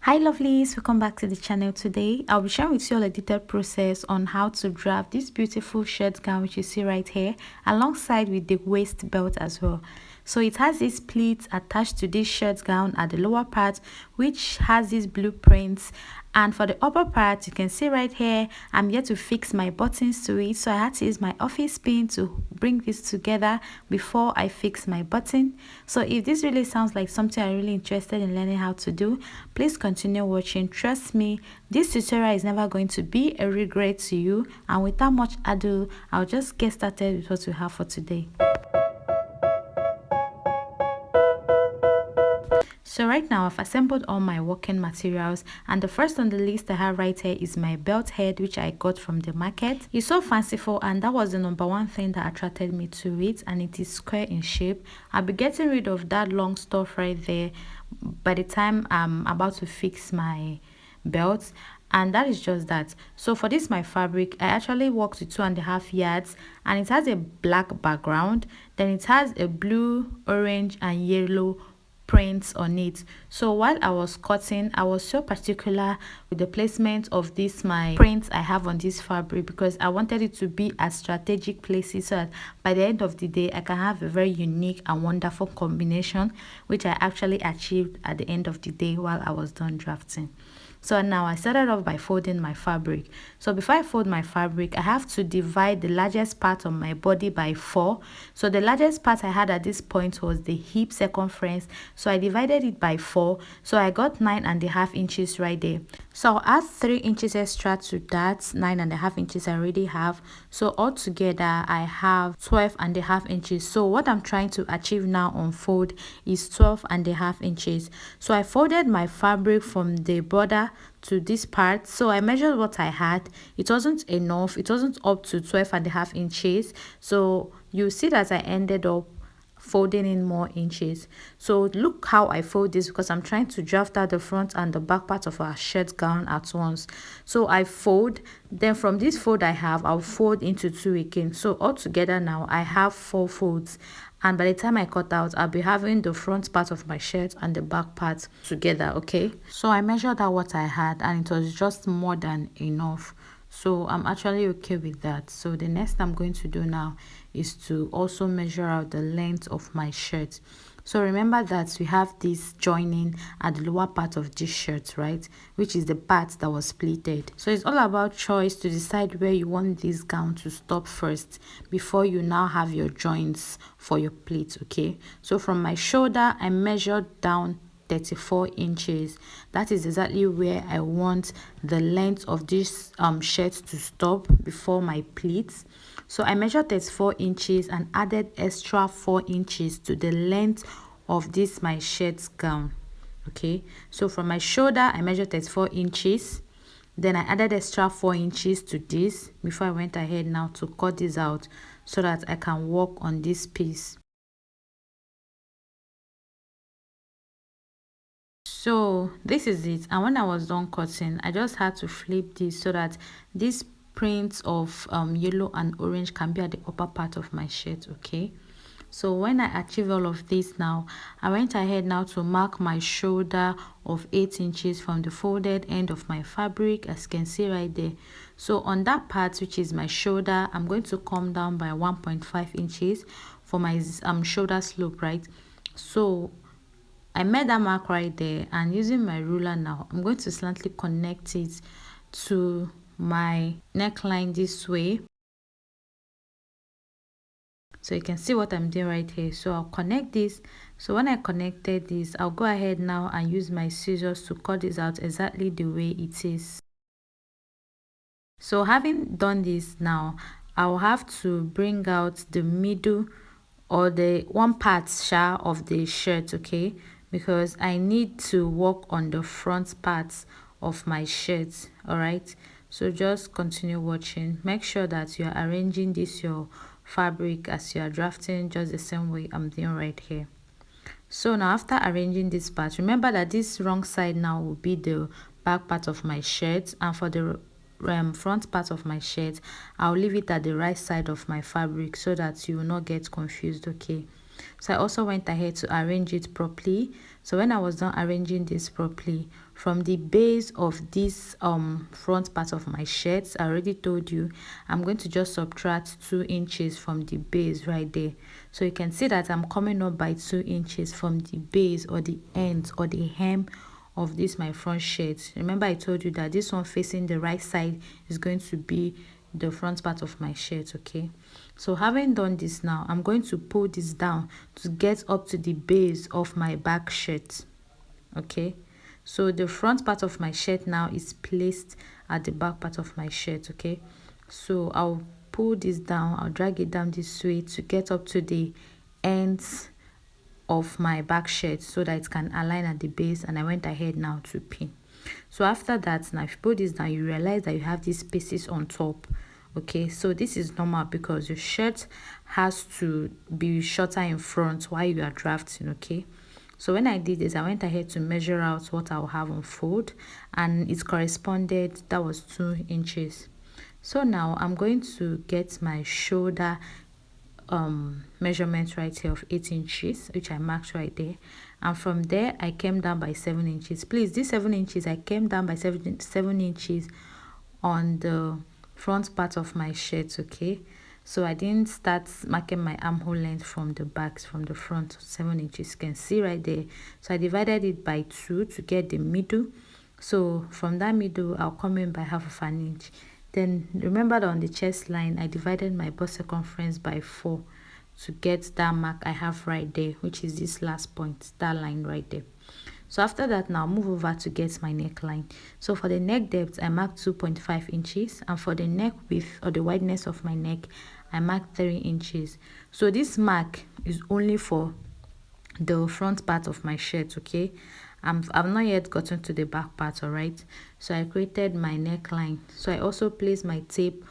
Hi lovelies, welcome back to the channel. Today I'll be sharing with you all a detailed process on how to draft this beautiful shirt gown which you see right here, alongside with the waist belt as well. So it has this pleats attached to this shirt gown at the lower part, which has these blueprints, and for the upper part you can see right here I'm here to fix my buttons to it, so I had to use my office pin to bring this together before I fix my button. So if this really sounds like something I'm really interested in learning how to do, please continue watching. Trust me, this tutorial is never going to be a regret to you, and without much ado I'll just get started with what we have for today. So right now I've assembled all my working materials, and the first on the list I have right here is my belt head, which I got from the market. It's so fanciful, and that was the number one thing that attracted me to it, and it is square in shape. I'll be getting rid of that long stuff right there by the time I'm about to fix my belt, and that is just that. So for this my fabric, I actually worked with 2.5 yards, and it has a black background, then it has a blue, orange and yellow prints on it. So while I was cutting, I was so particular with the placement of this my prints I have on this fabric, because I wanted it to be at strategic places so that by the end of the day I can have a very unique and wonderful combination, which I actually achieved at the end of the day while I was done drafting. So now I started off by folding my fabric. So before I fold my fabric, I have to divide the largest part of my body by 4. So the largest part I had at this point was the hip circumference, so I divided it by 4, so I got 9.5 inches right there. So I'll add 3 inches extra to that 9.5 inches I already have. So altogether I have 12.5 inches. So what I'm trying to achieve now on fold is 12.5 inches. So I folded my fabric from the border to this part. So I measured what I had. It wasn't enough, it wasn't up to 12.5 inches. So you see that I ended up folding in more inches. So look how I fold this, because I'm trying to draft out the front and the back part of our shirt gown at once. So I fold, then from this fold I'll fold into 2 again. So altogether now I have 4 folds, and by the time I cut out I'll be having the front part of my shirt and the back part together. Okay, so I measured out what I had, and it was just more than enough. So I'm actually okay with that. So the next I'm going to do now is to also measure out the length of my shirt. So remember that we have this joining at the lower part of this shirt, right, which is the part that was pleated. So it's all about choice to decide where you want this gown to stop first before you now have your joints for your pleats. Okay, so from my shoulder I measured down 34 inches. That is exactly where I want the length of this shirt to stop before my pleats. So I measured 34 inches and added extra 4 inches to the length of this my shirt gown. Okay, so from my shoulder I measured 34 inches, then I added extra 4 inches to this before I went ahead now to cut this out so that I can work on this piece. So this is it, and when I was done cutting I just had to flip this so that this print of yellow and orange can be at the upper part of my shirt. Okay, so when I achieve all of this now, I went ahead now to mark my shoulder of 8 inches from the folded end of my fabric, as you can see right there. So on that part, which is my shoulder, I'm going to come down by 1.5 inches for my shoulder slope, right? So I made that mark right there, and using my ruler now I'm going to slightly connect it to my neckline this way. So you can see what I'm doing right here. So I'll connect this. So when I connected this, I'll go ahead now and use my scissors to cut this out exactly the way it is. So having done this now, I'll have to bring out the middle, or the one part of the shirt, okay, because I need to work on the front parts of my shirt. All right, so just continue watching. Make sure that you are arranging this your fabric as you are drafting, just the same way I'm doing right here. So now after arranging this part, remember that this wrong side now will be the back part of my shirt, and for the front part of my shirt I'll leave it at the right side of my fabric so that you will not get confused. Okay, so I also went ahead to arrange it properly. So when I was done arranging this properly, from the base of this front part of my shirt, I already told you I'm going to just subtract 2 inches from the base right there. So you can see that I'm coming up by 2 inches from the base or the ends or the hem of this my front shirt. Remember I told you that this one facing the right side is going to be the front part of my shirt. Okay, so having done this, now I'm going to pull this down to get up to the base of my back shirt. Okay, so the front part of my shirt now is placed at the back part of my shirt. Okay, so I'll pull this down, I'll drag it down this way to get up to the ends of my back shirt so that it can align at the base, and I went ahead now to pin. So after that, now if you put this down, you realize that you have these spaces on top. Okay, so this is normal because your shirt has to be shorter in front while you are drafting. Okay, so when I did this, I went ahead to measure out what I'll have on fold, and it corresponded, that was 2 inches. So now I'm going to get my shoulder measurement right here of 8 inches, which I marked right there, and from there I came down by 7 inches. Please, this 7 inches, I came down by 7 inches on the front part of my shirt. Okay, so I didn't start marking my armhole length from the back, from the front. 7 inches, you can see right there. So I divided it by 2 to get the middle. So from that middle, I'll come in by half of an inch. Then remember that on the chest line, I divided my bust circumference by 4 to get that mark I have right there, which is this last point, that line right there. So after that, now move over to get my neckline. So for the neck depth, I marked 2.5 inches, and for the neck width or the wideness of my neck, I marked 3 inches. So this mark is only for the front part of my shirt. Okay, I've not yet gotten to the back part. All right, so I created my neckline. So I also placed my tape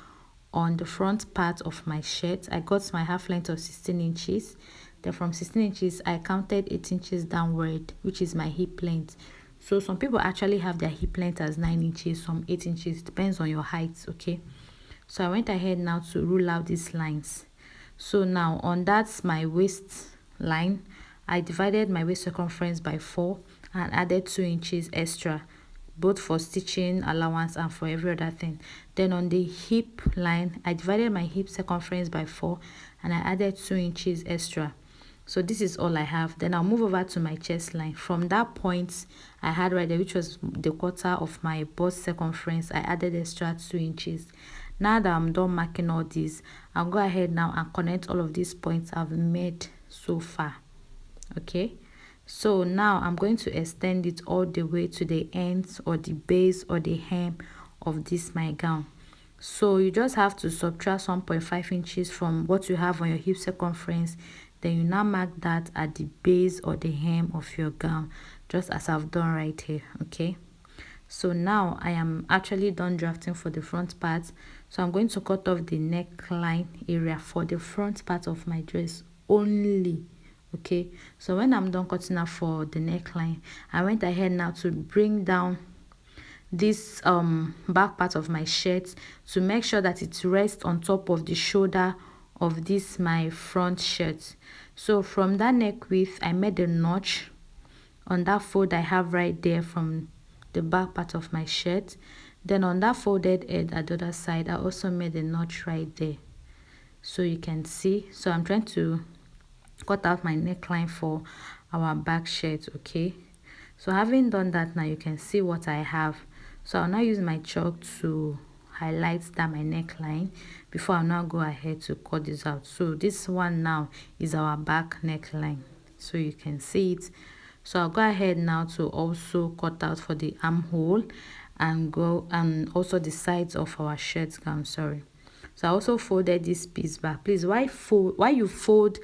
on the front part of my shirt. I got my half length of 16 inches. Then from 16 inches, I counted 8 inches downward, which is my hip length. So some people actually have their hip length as 9 inches, some 8 inches, depends on your height. Okay, so I went ahead now to rule out these lines. So now on that's my waist line, I divided my waist circumference by 4 and added 2 inches extra, both for stitching allowance and for every other thing. Then on the hip line, I divided my hip circumference by 4 and I added 2 inches extra. So this is all I have. Then I'll move over to my chest line. From that point I had right there, which was the quarter of my bust circumference, I added extra 2 inches. Now that I'm done marking all these, I'll go ahead now and connect all of these points I've made so far. Okay, so now I'm going to extend it all the way to the ends or the base or the hem of this my gown. So you just have to subtract 1.5 inches from what you have on your hip circumference. Then you now mark that at the base or the hem of your gown, just as I've done right here. Okay, so now I am actually done drafting for the front part. So I'm going to cut off the neckline area for the front part of my dress only. Okay, so when I'm done cutting out for the neckline, I went ahead now to bring down this back part of my shirt to make sure that it rests on top of the shoulder of this my front shirt. So from that neck width, I made a notch on that fold I have right there from the back part of my shirt. Then on that folded edge at the other side, I also made a notch right there, so you can see. So I'm trying to cut out my neckline for our back shirt. Okay, so having done that, now you can see what I have. So I'll now use my chalk to highlight that my neckline before I'll now go ahead to cut this out. So this one now is our back neckline, so you can see it. So I'll go ahead now to also cut out for the armhole and also the sides of our shirt gown. Sorry. So I also folded this piece back. Please, why you fold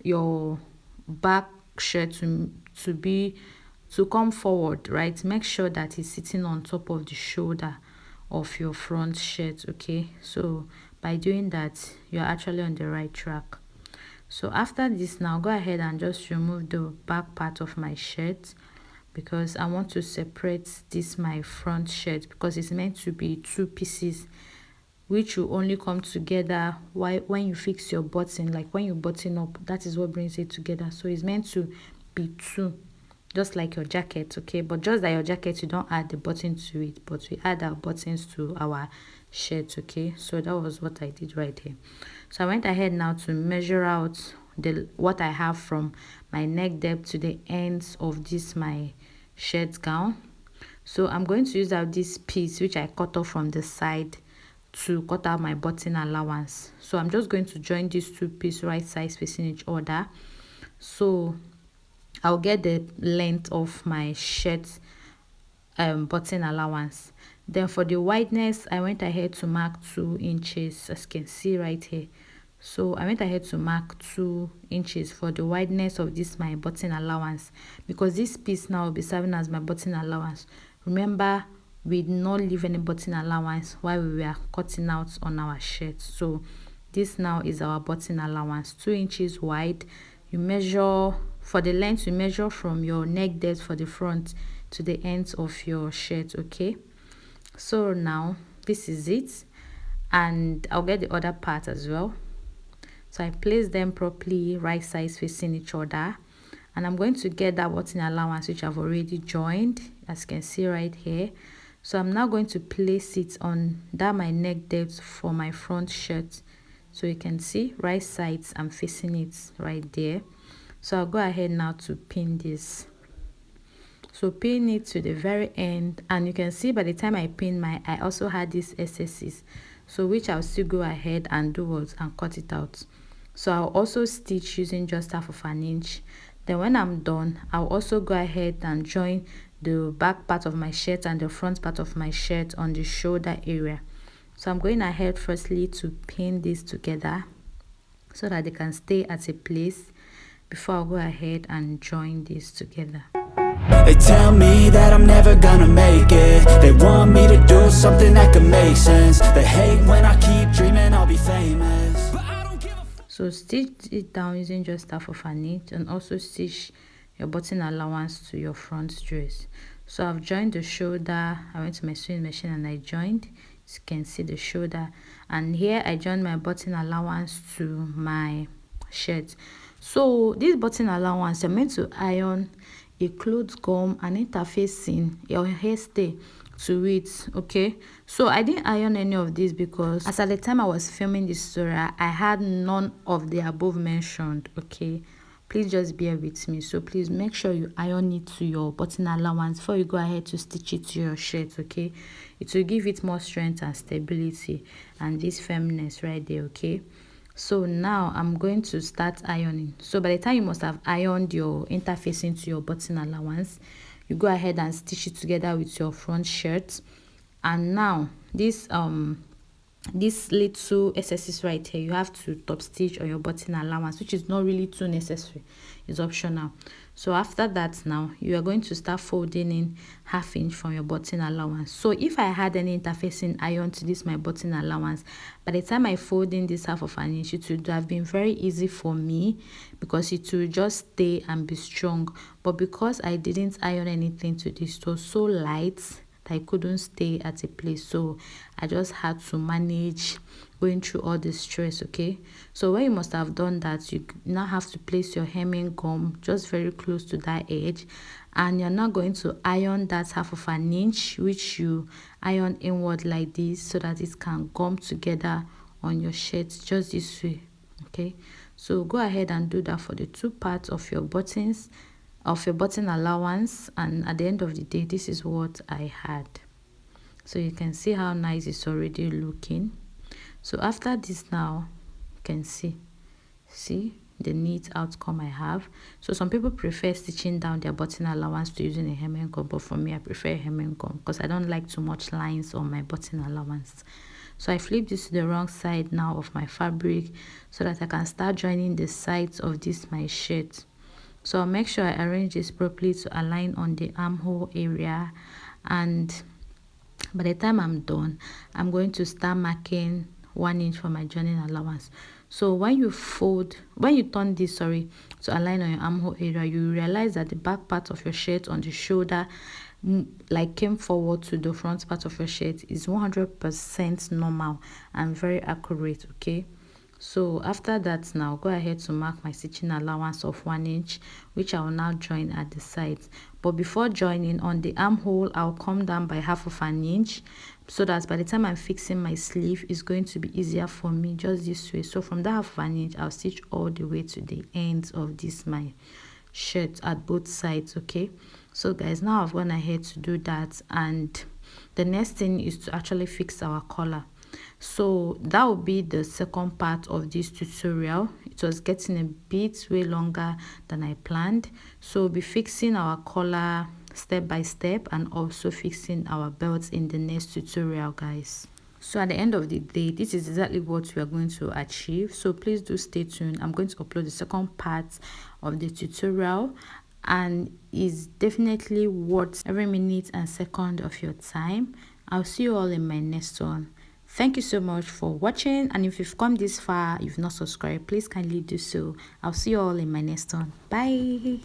your back shirt to come forward, right? Make sure that it's sitting on top of the shoulder of your front shirt. Okay, so by doing that, you're actually on the right track. So after this, now go ahead and just remove the back part of my shirt, because I want to separate this my front shirt, because it's meant to be 2 pieces which will only come together when you fix your button, like when you button up. That is what brings it together. So it's meant to be 2. just like your jacket, okay? But just like your jacket, you don't add the button to it, but we add our buttons to our shirt, okay? So that was what I did right here. So I went ahead now to measure out what I have from my neck depth to the ends of this my shirt gown. So I'm going to use out this piece which I cut off from the side to cut out my button allowance. So I'm just going to join these two pieces right sides facing each other. So I'll get the length of my shirt button allowance. Then for the wideness, I went ahead to mark 2 inches, as you can see right here. So I went ahead to mark 2 inches for the wideness of this my button allowance, because this piece now will be serving as my button allowance. Remember, we did not leave any button allowance while we were cutting out on our shirt. So this now is our button allowance, 2 inches wide. You measure for the length, you measure from your neck depth for the front to the ends of your shirt, okay? So now this is it, and I'll get the other part as well. So I place them properly right sides facing each other, and I'm going to get that button allowance which I've already joined, as you can see right here. So I'm now going to place it on that my neck depth for my front shirt. So you can see right sides I'm facing it right there. So I'll go ahead now to pin this. So pin it to the very end, and you can see by the time I pin I also had these excesses, so which I'll still go ahead and do what and cut it out. So I'll also stitch using just 1/2 inch. Then when I'm done, I'll also go ahead and join the back part of my shirt and the front part of my shirt on the shoulder area. So I'm going ahead firstly to pin this together so that they can stay at a place before I'll go ahead and join this together. They tell me that I'm never gonna make it. They want me to do something that could make sense. They hate when I keep dreaming I'll be famous, but I don't give a So stitch it down using just 1/2 inch, and also stitch your button allowance to your front dress. So I've joined the shoulder. I went to my sewing machine and I joined. As you can see the shoulder, and here I joined my button allowance to my shirt. So this button allowance, you're meant to iron a clothes gum and interfacing your hairstay to it, okay? So I didn't iron any of this because as at the time I was filming this tutorial, I had none of the above mentioned, okay? Please just bear with me. So please make sure you iron it to your button allowance before you go ahead to stitch it to your shirt, okay? It will give it more strength and stability and this firmness right there, okay? So now I'm going to start ironing. So by the time you must have ironed your interfacing to your button allowance, you go ahead and stitch it together with your front shirt. And now this little excesses right here, you have to top stitch on your button allowance, which is not really too necessary, it's optional. So after that, now you are going to start folding in 1/2 inch from your button allowance. So if I had any interfacing iron to this my button allowance, by the time I fold in this 1/2 inch, it would have been very easy for me because it will just stay and be strong. But because I didn't iron anything to this, it was so light, I couldn't stay at a place, so I just had to manage going through all this stress, okay? So when you must have done that, you now have to place your hemming gum just very close to that edge, and you're now going to iron that 1/2 inch which you iron inward like this so that it can gum together on your shirt just this way, okay? So go ahead and do that for the two parts of your buttons of your button allowance, and at the end of the day, this is what I had. So you can see how nice it's already looking. So after this, now you can see the neat outcome I have. So some people prefer stitching down their button allowance to using a hemming gum, but for me I prefer a hemming gum because I don't like too much lines on my button allowance. So I flip this to the wrong side now of my fabric so that I can start joining the sides of this my shirt. So I'll make sure I arrange this properly to align on the armhole area, and by the time I'm done, I'm going to start marking 1 inch for my joining allowance. So when you turn this to align on your armhole area, you realize that the back part of your shirt on the shoulder like came forward to the front part of your shirt is 100% normal and very accurate, okay? So after that, now go ahead to mark my stitching allowance of 1 inch, which I will now join at the sides. But before joining on the armhole, I'll come down by half of an inch, so that by the time I'm fixing my sleeve, it's going to be easier for me just this way. So from that half of an inch, I'll stitch all the way to the ends of this my shirt at both sides. Okay, so guys, now I've gone ahead to do that, and the next thing is to actually fix our collar. So that will be the second part of this tutorial. It was getting a bit way longer than I planned, so we'll be fixing our collar step by step and also fixing our belts in the next tutorial, guys. So at the end of the day, this is exactly what we are going to achieve, so please do stay tuned. I'm going to upload the second part of the tutorial, and is definitely worth every minute and second of your time. I'll see you all in my next one. Thank you so much for watching, and if you've come this far, you've not subscribed, please kindly do so. I'll see you all in my next one. Bye.